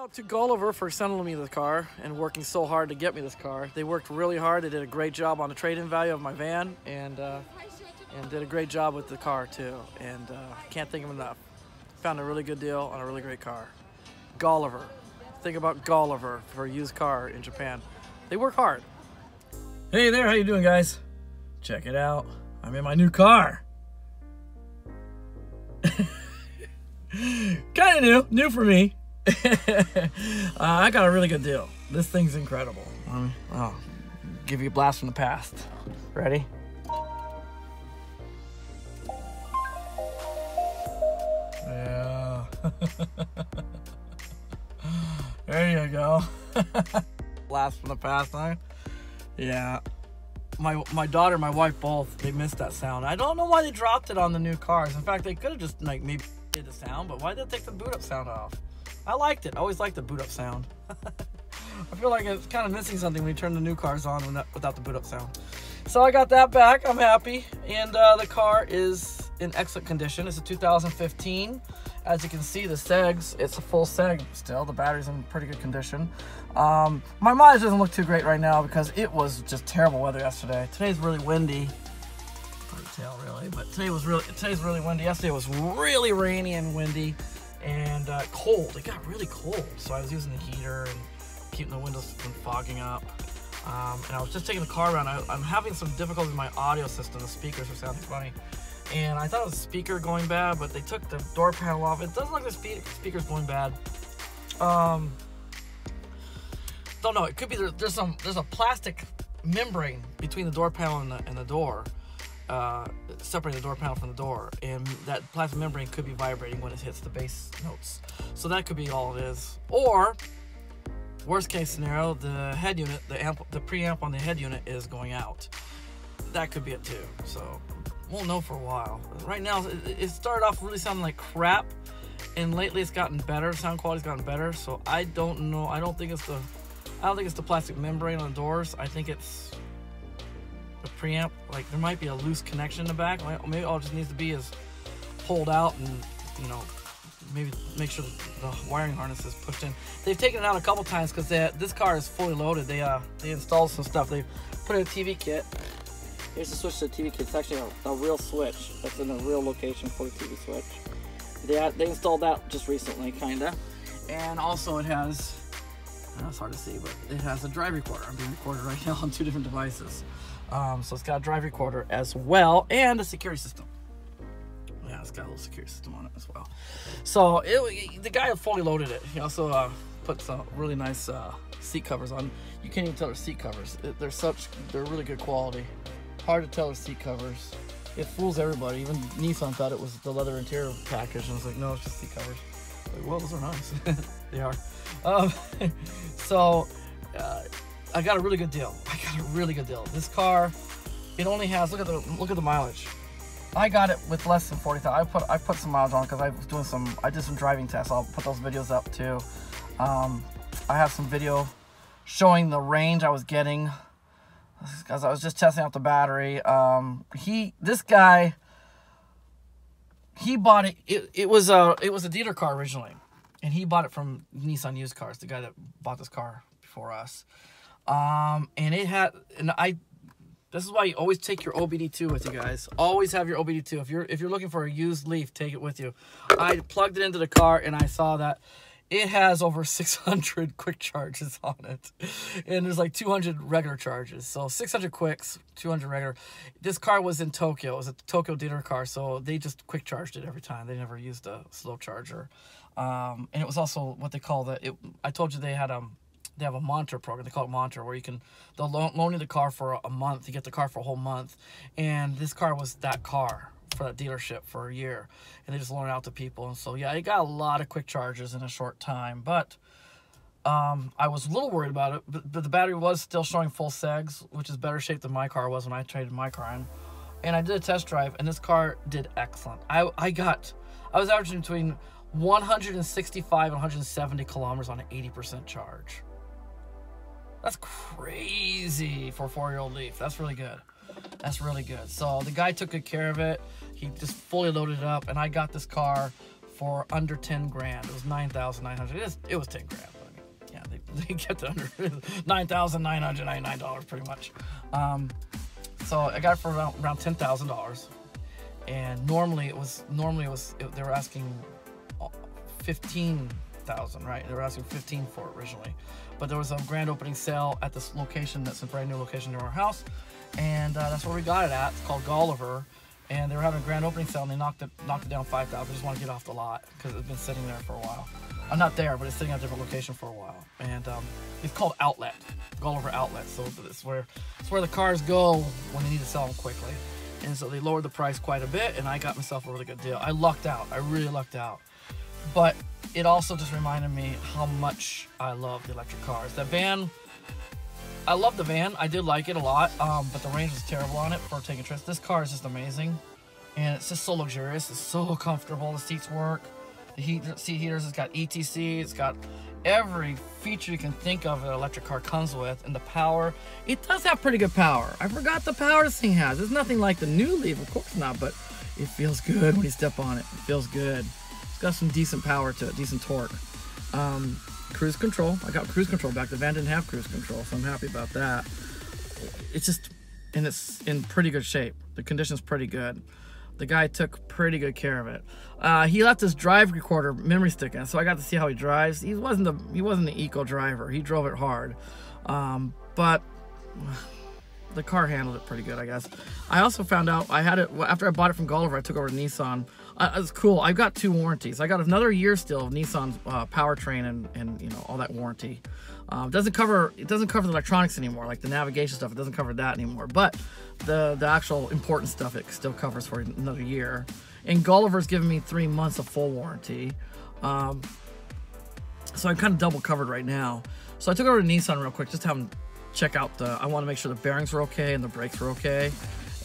out to Gulliver for sending me the car and working so hard to get me this car. They worked really hard. They did a great job on the trade-in value of my van and did a great job with the car too. And can't thank them enough. Found a really good deal on a really great car. Gulliver. Think about Gulliver for a used car in Japan. They work hard. Hey there, how you doing, guys? Check it out. I'm in my new car. Kind of new for me. I got a really good deal. This thing's incredible. I'll give you a blast from the past. Ready? Yeah. There you go. Blast from the past, huh? Yeah. My daughter and my wife both, they missed that sound. I don't know why they dropped it on the new cars. In fact, they could have just like maybe did the sound, but why did they take the boot up sound off? I liked it. I always liked the boot up sound. I feel like it's kind of missing something when you turn the new cars on without the boot up sound. So I got that back. I'm happy. And the car is in excellent condition. It's a 2015. As you can see, the segs, it's a full seg still. The battery's in pretty good condition. My mileage doesn't look too great right now because it was just terrible weather yesterday. Today's really windy. Hard to tell really, but today's really windy. Yesterday was really rainy and windy and cold. It got really cold, so I was using the heater and keeping the windows from fogging up. And I was just taking the car around. I'm having some difficulty with my audio system. The speakers are sounding funny. And I thought it was the speaker going bad, but they took the door panel off. It doesn't look like the speaker's going bad. Don't know. It could be there's a plastic membrane between the door panel and the door, separating the door panel from the door, and that plastic membrane could be vibrating when it hits the bass notes. So that could be all it is. Or worst case scenario, the head unit, the preamp on the head unit is going out. That could be it too. So we'll know for a while. Right now, it started off really sounding like crap, and lately it's gotten better. Sound quality's gotten better. So I don't know. I don't think it's the plastic membrane on the doors. I think it's the preamp. Like there might be a loose connection in the back. Maybe all it just needs to be is pulled out and maybe make sure the wiring harness is pushed in. They've taken it out a couple times because this car is fully loaded. They installed some stuff. They put in a TV kit. Here's the switch to the TV kit. It's actually a real switch. That's in a real location for the TV switch. They installed that just recently, kinda. And also it has, it's hard to see, but it has a drive recorder. I'm being recorded right now on two different devices. So it's got a drive recorder as well, and a security system. Yeah, it's got a little security system on it as well. So the guy fully loaded it. He also put some really nice seat covers on. You can't even tell they're seat covers. They're really good quality. Hard to tell they're seat covers. It fools everybody. Even Nissan thought it was the leather interior package, and I was like, no, it's just seat covers. Like, well, those are nice. They are. So I got a really good deal. This car, it only has, look at the mileage. I got it with less than 40,000. I put some miles on because I did some driving tests. I'll put those videos up too. I have some video showing the range I was getting because I was just testing out the battery. This guy, he bought it. It was a dealer car originally, and he bought it from Nissan Used Cars, the guy that bought this car before us. This is why you always take your OBD2 with you guys. Always have your OBD2. If you're looking for a used Leaf, take it with you. I plugged it into the car and I saw that it has over 600 quick charges on it. And there's like 200 regular charges. So 600 quicks, 200 regular. This car was in Tokyo. It was a Tokyo dealer car, so they just quick charged it every time. They never used a slow charger. And it was also what they call I told you they have a monitor program. They call it monitor, where they'll loan you the car for a month. You get the car for a whole month. And this car was that car for that dealership for a year. And they just loan it out to people. And so, yeah, it got a lot of quick charges in a short time. But I was a little worried about it. But the battery was still showing full segs, which is better shape than my car was when I traded my car in. And I did a test drive, and this car did excellent. I was averaging between 165 and 170 kilometers on an 80% charge. That's crazy for a 4-year-old Leaf. That's really good. That's really good. So the guy took good care of it. He just fully loaded it up, and I got this car for under 10 grand. It was 9,900. It was 10 grand. they kept it under $9,999 pretty much. So I got it for around $10,000, and normally they were asking 15,000, right? They were asking 15 for it originally, but there was a grand opening sale at this location. That's a brand new location near our house, and that's where we got it at. It's called Gulliver, and they were having a grand opening sale, and they knocked it down 5,000. I just want to get off the lot because it's been sitting there for a while. I'm not there, but it's sitting at a different location for a while, and it's called Outlet, Gulliver Outlet. So it's where the cars go when they need to sell them quickly, and so they lowered the price quite a bit, and I got myself a really good deal. I lucked out. I really lucked out. But it also just reminded me how much I love the electric cars. The van, I love the van. I did like it a lot, but the range was terrible on it for taking trips. This car is just amazing, and it's just so luxurious. It's so comfortable. The seats work. The seat heaters, it's got ETC, it's got every feature you can think of an electric car comes with, and the power, it does have pretty good power. I forgot the power this thing has. It's nothing like the new Leaf, of course not, but it feels good when you step on it. It feels good. It's got some decent power to it, decent torque. Cruise control, I got cruise control back. The van didn't have cruise control, so I'm happy about that. It's just, and it's in pretty good shape. The condition's pretty good. The guy took pretty good care of it. He left his drive recorder memory stick in, so I got to see how he drives. He wasn't the eco driver. He drove it hard, but the car handled it pretty good, I guess. I also found out I had it after I bought it from Gulliver. I took over to Nissan. It's cool. I've got 2 warranties. I got another year still of Nissan's powertrain and you know, all that warranty. It doesn't cover the electronics anymore, like the navigation stuff. It doesn't cover that anymore, but the actual important stuff it still covers for another year. And Gulliver's giving me 3 months of full warranty, so I'm kind of double covered right now. So I took over to Nissan real quick, just to have them check out I want to make sure the bearings were okay and the brakes were okay.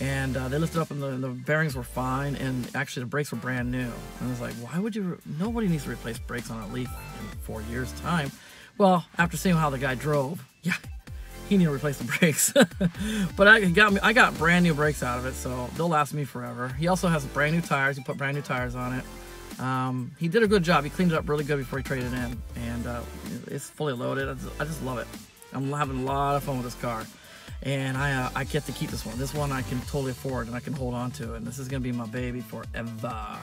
And they lifted up, and the bearings were fine, and actually the brakes were brand new. And I was like, why would you? Nobody needs to replace brakes on a Leaf in 4 years' time. Well, after seeing how the guy drove, yeah, he needed to replace the brakes. But I got brand new brakes out of it, so they'll last me forever. He also has brand new tires. He put brand new tires on it. He did a good job. He cleaned it up really good before he traded it in, and it's fully loaded. I just love it. I'm having a lot of fun with this car. And I get to keep this one. This one I can totally afford, and I can hold on to it. And this is gonna be my baby forever.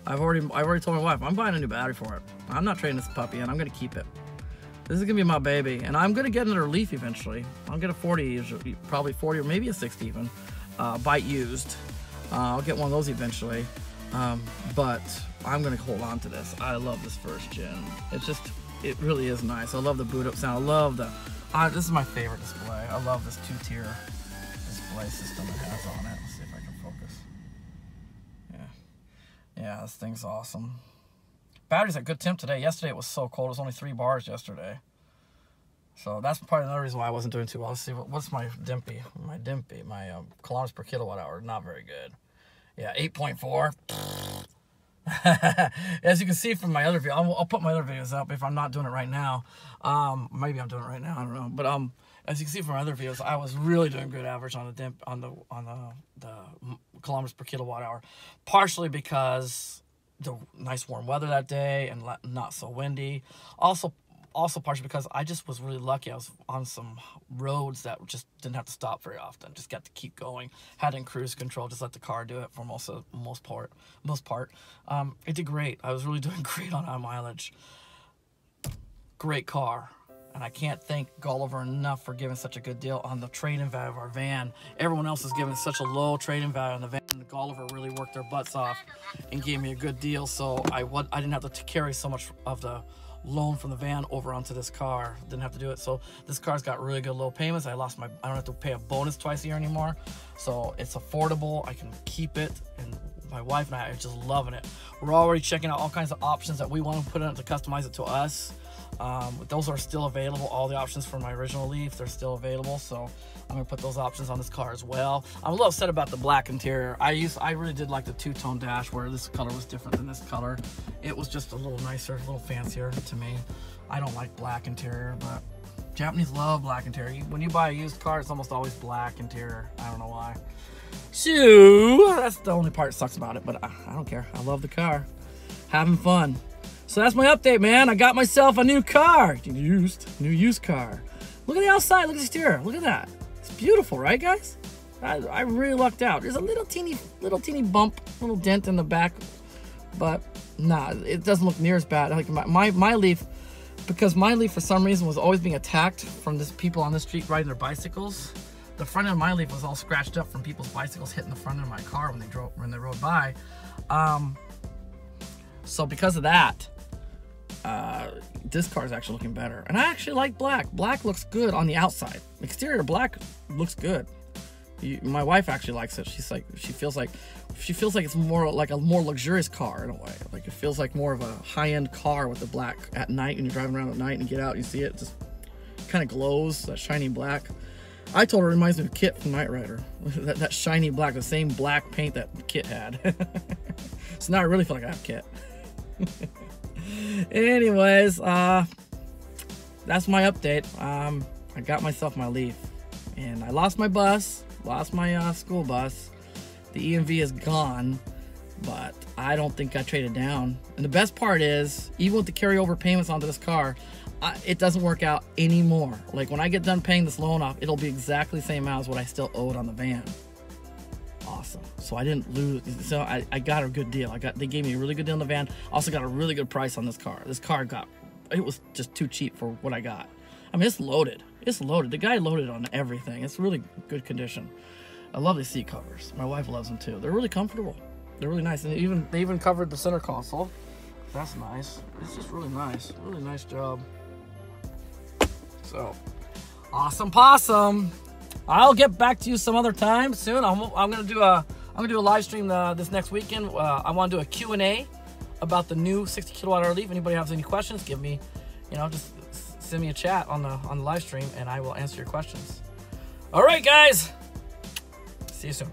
I've already told my wife I'm buying a new battery for it. I'm not trading this puppy in. I'm gonna keep it. This is gonna be my baby, and I'm gonna get another Leaf eventually. I'll get a 40, probably 40 or maybe a 60 even, bite used. I'll get one of those eventually, but I'm gonna hold on to this. I love this first gen. It really is nice. I love the boot up sound. I love the. This is my favorite display. I love this 2-tier display system it has on it. Let's see if I can focus. Yeah, this thing's awesome. Battery's at good temp today. Yesterday it was so cold. It was only 3 bars yesterday. So that's probably another reason why I wasn't doing too well. Let's see, what's my DIMPI? My kilometers per kilowatt hour, not very good. Yeah, 8.4. As you can see from my other video, I'll put my other videos up if I'm not doing it right now. Maybe I'm doing it right now, I don't know. But as you can see from my other videos, I was really doing good average on the kilometers per kilowatt hour, partially because the nice warm weather that day and not so windy. Also partially because I just was really lucky. I was on some roads that just didn't have to stop very often. Just got to keep going. Had in cruise control. Just let the car do it for most part. It did great. I was really doing great on high mileage. Great car. And I can't thank Gulliver enough for giving such a good deal on the trade-in value of our van. Everyone else is giving such a low trade-in value on the van. And Gulliver really worked their butts off and gave me a good deal, so I didn't have to carry so much of the loan from the van over onto this car. Didn't have to do it. So this car's got really good low payments. I don't have to pay a bonus twice a year anymore. So it's affordable. I can keep it, and my wife and I are just loving it. We're already checking out all kinds of options that we want to put in it to customize it to us. Those are still available. All the options from my original Leaf, they're still available, so I'm gonna put those options on this car as well. I'm a little upset about the black interior. I really did like the two-tone dash, where this color was different than this color. It was just a little nicer, a little fancier to me. I don't like black interior, but Japanese love black interior. When you buy a used car, it's almost always black interior. I don't know why. So that's the only part that sucks about it, but I don't care. I love the car. Having fun. So that's my update, man. I got myself a new car. New used car. Look at the outside. Look at the exterior. Look at that. It's beautiful, right, guys? I really lucked out. There's a little teeny bump, little dent in the back, but nah, it doesn't look near as bad. Like my Leaf, because my Leaf for some reason was always being attacked from this people on the street riding their bicycles. The front end of my Leaf was all scratched up from people's bicycles hitting the front of my car when they rode by. So because of that, this car is actually looking better, and I actually like black. Black looks good on the outside. Exterior black looks good. My wife actually likes it. She's like, she feels like it's more like a more luxurious car in a way. Like it feels like more of a high-end car with the black at night when you're driving around at night and you get out and you see it, just kind of glows, that shiny black. I told her it reminds me of Kit from Knight Rider. that shiny black, the same black paint that Kit had. So now I really feel like I have Kit. Anyways, that's my update. I got myself my Leaf, and I lost my bus, lost my school bus. The EMV is gone, but I don't think I traded down. And the best part is, even with the carryover payments onto this car, it doesn't work out anymore. Like when I get done paying this loan off, it'll be exactly the same amount as what I still owed on the van. Awesome. So I didn't lose. So I got a good deal. They gave me a really good deal on the van. Also got a really good price on this car. This car it was just too cheap for what I got. I mean, it's loaded. It's loaded. The guy loaded on everything. It's really good condition. I love these seat covers. My wife loves them too. They're really comfortable. They're really nice. And they even covered the center console. That's nice. It's just really nice. Really nice job. So, awesome possum. I'll get back to you some other time soon. I'm gonna do a live stream this next weekend. I want to do a Q&A about the new 60 kilowatt hour Leaf. Anybody has any questions, give me, just send me a chat on the live stream, and I will answer your questions. All right, guys. See you soon.